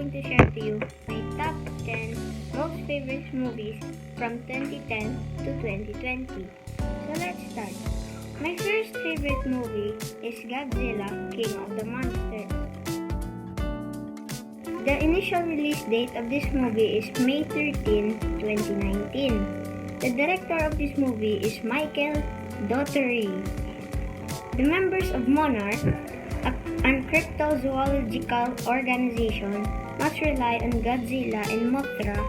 going to share to you my top 10 most favorite movies from 2010 to 2020. So let's start. My first favorite movie is Godzilla, King of the Monsters. The initial release date of this movie is May 13, 2019. The director of this movie is Michael Dougherty. The members of Monarch, an cryptozoological organization, must rely on Godzilla and Mothra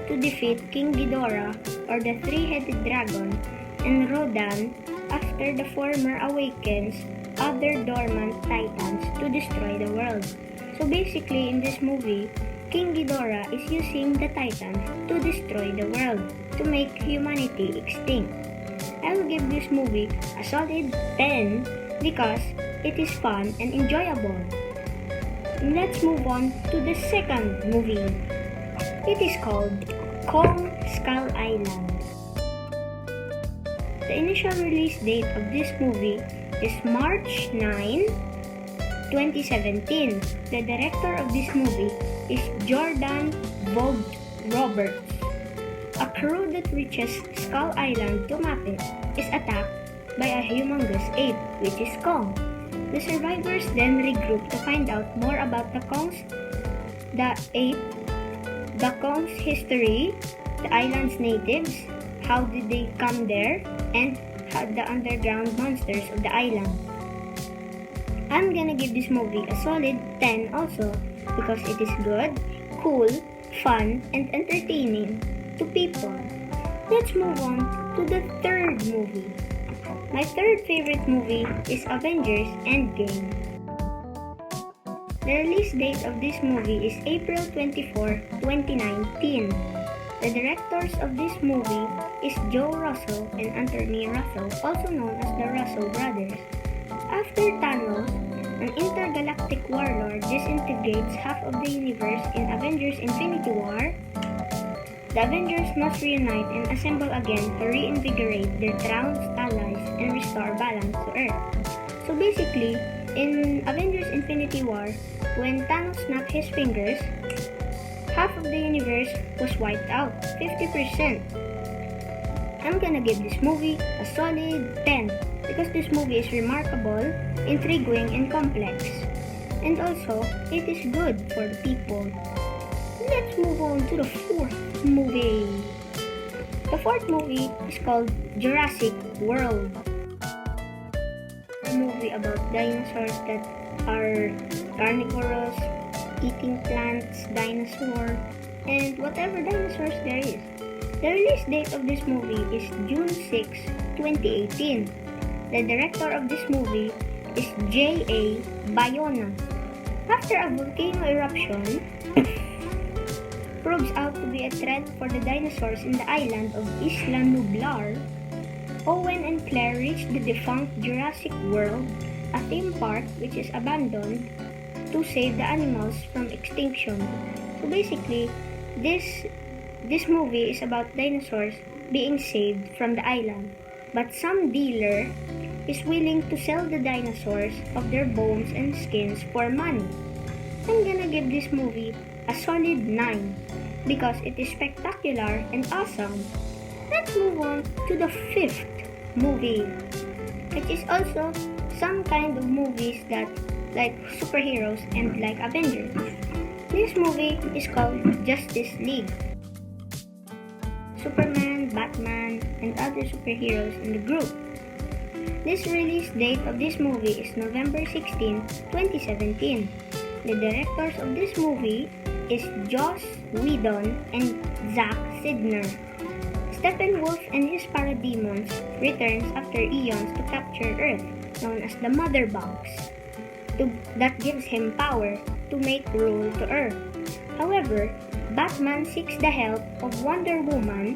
to defeat King Ghidorah, or the three-headed dragon, and Rodan after the former awakens other dormant titans to destroy the world. So basically, in this movie, King Ghidorah is using the titans to destroy the world, to make humanity extinct. I will give this movie a solid 10 because it is fun and enjoyable. Let's move on to the second movie. It is called Kong Skull Island. The initial release date of this movie is March 9, 2017. The director of this movie is Jordan Vogt-Roberts. A crew that reaches Skull Island to map it is attacked by a humongous ape, which is Kong. The survivors then regroup to find out more about the ape, the Kong's history, the island's natives, how did they come there, and the underground monsters of the island. I'm gonna give this movie a solid 10 also because it is good, cool, fun, and entertaining to people. Let's move on to the third movie. My third favorite movie is Avengers Endgame. The release date of this movie is April 24, 2019. The directors of this movie is Joe Russo and Anthony Russo, also known as the Russo brothers. After Thanos, an intergalactic warlord disintegrates half of the universe in Avengers Infinity War, the Avengers must reunite and assemble again to reinvigorate their trounced allies and restore balance to Earth. So basically, in Avengers Infinity War, when Thanos snapped his fingers, half of the universe was wiped out, 50%. I'm gonna give this movie a solid 10 because this movie is remarkable, intriguing, and complex. And also, it is good for the people. Let's move on to the fourth movie. The fourth movie is called Jurassic World. A movie about dinosaurs that are carnivorous, eating plants, dinosaurs, and whatever dinosaurs there is. The release date of this movie is June 6, 2018. The director of this movie is J.A. Bayona. After a volcano eruption proves out to be a threat for the dinosaurs in the island of Isla Nublar, Owen and Claire reach the defunct Jurassic World, a theme park which is abandoned, to save the animals from extinction. So basically, this movie is about dinosaurs being saved from the island, but some dealer is willing to sell the dinosaurs of their bones and skins for money. I'm gonna give this movie a solid 9 because it is spectacular and awesome. Let's move on to the fifth movie, which is also some kind of movies that like superheroes and like Avengers. This movie is called Justice League. Superman, Batman, and other superheroes in the group. This release date of this movie is November 16, 2017. The directors of this movie is Joss Whedon and Zack Snyder. Steppenwolf and his parademons returns after eons to capture Earth, known as the Mother Box, that gives him power to make rule to Earth. However, Batman seeks the help of Wonder Woman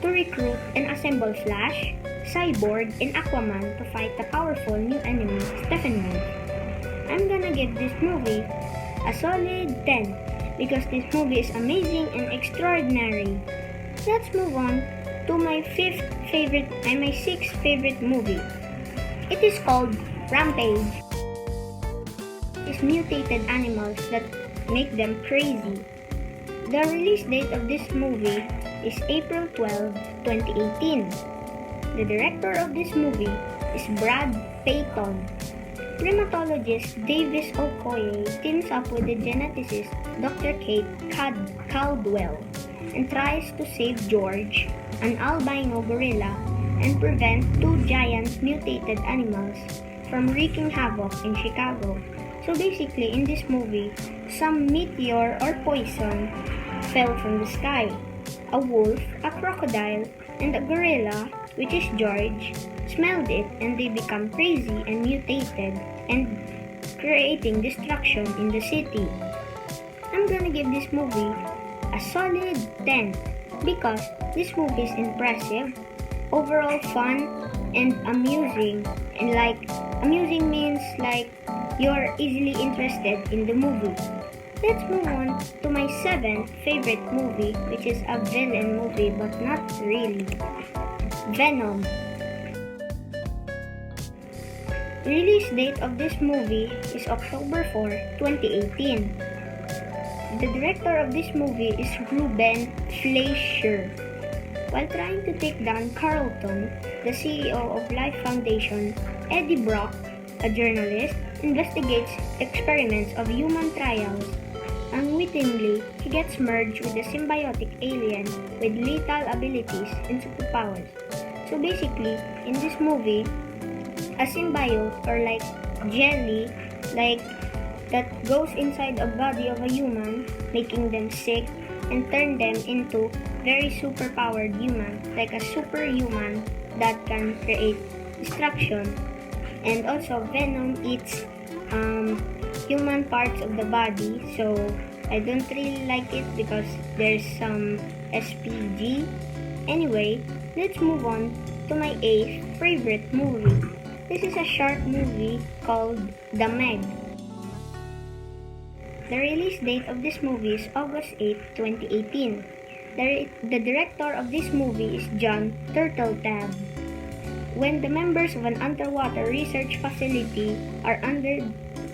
to recruit and assemble Flash, Cyborg, and Aquaman to fight the powerful new enemy, Steppenwolf. I'm gonna give this movie a solid 10 because this movie is amazing and extraordinary. Let's move on to my sixth favorite movie. It is called Rampage. It's mutated animals that make them crazy. The release date of this movie is April 12, 2018. The director of this movie is Brad Peyton. Primatologist Davis Okoye teams up with the geneticist Dr. Kate Caldwell and tries to save George, an albino gorilla, and prevent two giant mutated animals from wreaking havoc in Chicago. So basically, in this movie, some meteor or poison fell from the sky. A wolf, a crocodile, and a gorilla, which is George, smelled it and they become crazy and mutated and creating destruction in the city. I'm gonna give this movie a solid 10 because this movie is impressive, overall fun, and amusing. And amusing means you're easily interested in the movie. Let's move on to my 7th favorite movie, which is a villain movie but not really. Venom. Release date of this movie is October 4, 2018. The director of this movie is Ruben Fleischer. While trying to take down Carlton, the CEO of Life Foundation, Eddie Brock, a journalist, investigates experiments of human trials. Unwittingly, he gets merged with a symbiotic alien with lethal abilities and superpowers. So basically, in this movie, a symbiote or jelly that goes inside a body of a human, making them sick and turn them into very superpowered human, like a superhuman that can create destruction. And also, Venom eats human parts of the body, so I don't really like it because there's some SPG. Anyway, let's move on to my 8th favorite movie. This is a short movie called The Meg. The release date of this movie is August 8, 2018. The director of this movie is John Turteltaub. When the members of an underwater research facility are under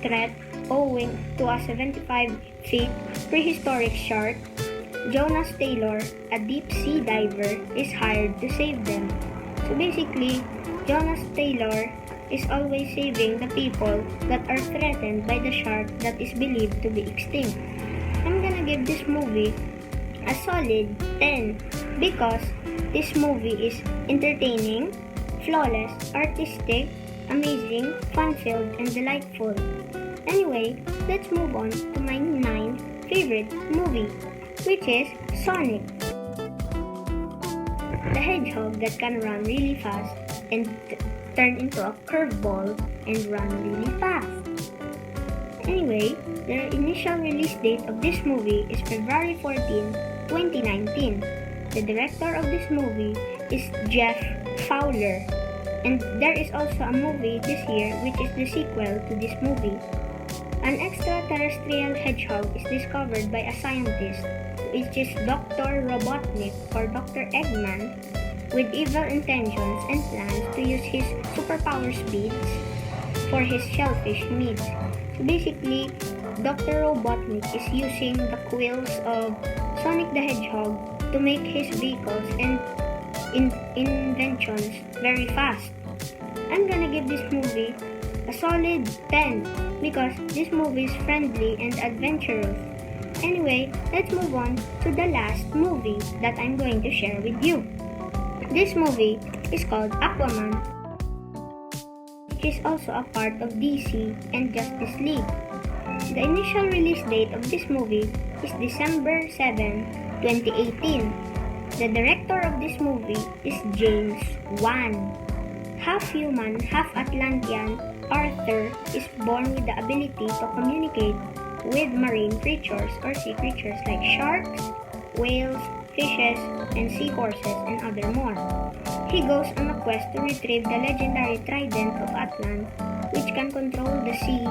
threat owing to a 75-feet prehistoric shark, Jonas Taylor, a deep-sea diver, is hired to save them. So basically, Jonas Taylor is always saving the people that are threatened by the shark that is believed to be extinct. I'm gonna give this movie a solid 10 because this movie is entertaining, flawless, artistic, amazing, fun-filled, and delightful. Anyway, let's move on to my 9th favorite movie, which is Sonic the Hedgehog that can run really fast and turn into a curveball and run really fast. Anyway, the initial release date of this movie is February 14, 2019. The director of this movie is Jeff Fowler. And there is also a movie this year which is the sequel to this movie. An extraterrestrial hedgehog is discovered by a scientist, which is Dr. Robotnik or Dr. Eggman, with evil intentions and plans to use his superpower speeds for his shellfish needs. So basically, Dr. Robotnik is using the quills of Sonic the Hedgehog to make his vehicles and inventions very fast. I'm gonna give this movie a solid 10 because this movie is friendly and adventurous. Anyway, let's move on to the last movie that I'm going to share with you. This movie is called Aquaman, which is also a part of DC and Justice League. The initial release date of this movie is December 7, 2018. The director of this movie is James Wan. Half human, half Atlantean, Arthur is born with the ability to communicate with marine creatures or sea creatures like sharks, whales, fishes, and seahorses, and other more. He goes on a quest to retrieve the legendary Trident of Atlant, which can control the sea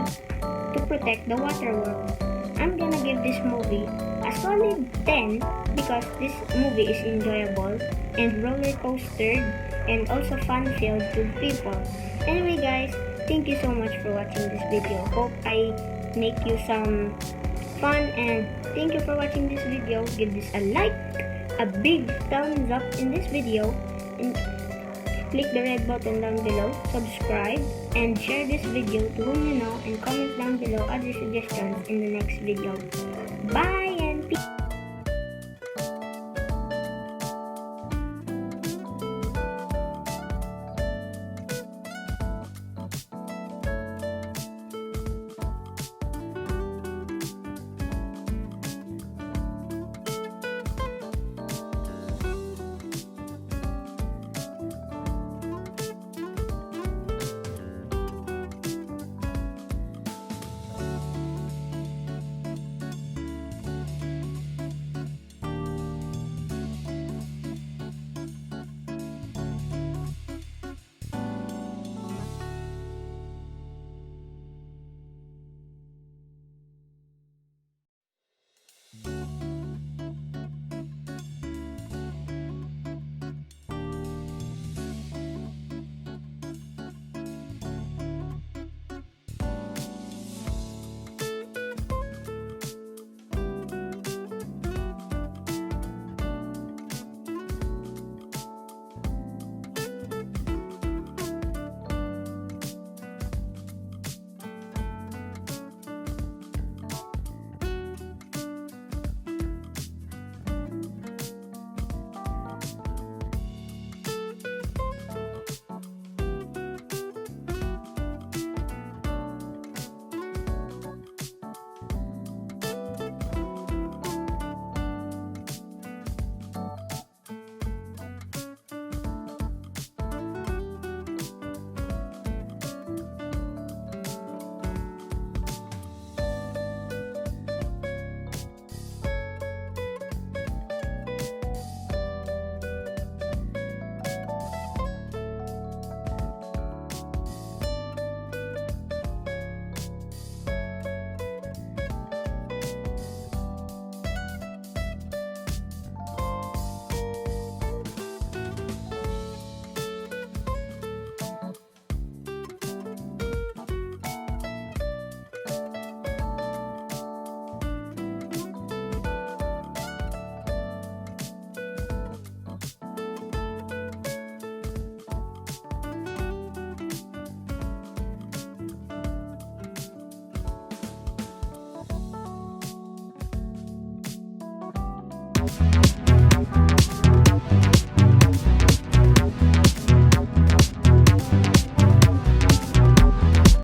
to protect the water world. I'm gonna give this movie a solid 10 because this movie is enjoyable and roller coastered and also fun-filled to people. Anyway guys, thank you so much for watching this video. Hope I make you some fun, and thank you for watching this video. Give this a like, a big thumbs up in this video, and click the red button down below, subscribe, and share this video to whom you know, and comment down below other suggestions in the next video. Bye and peace!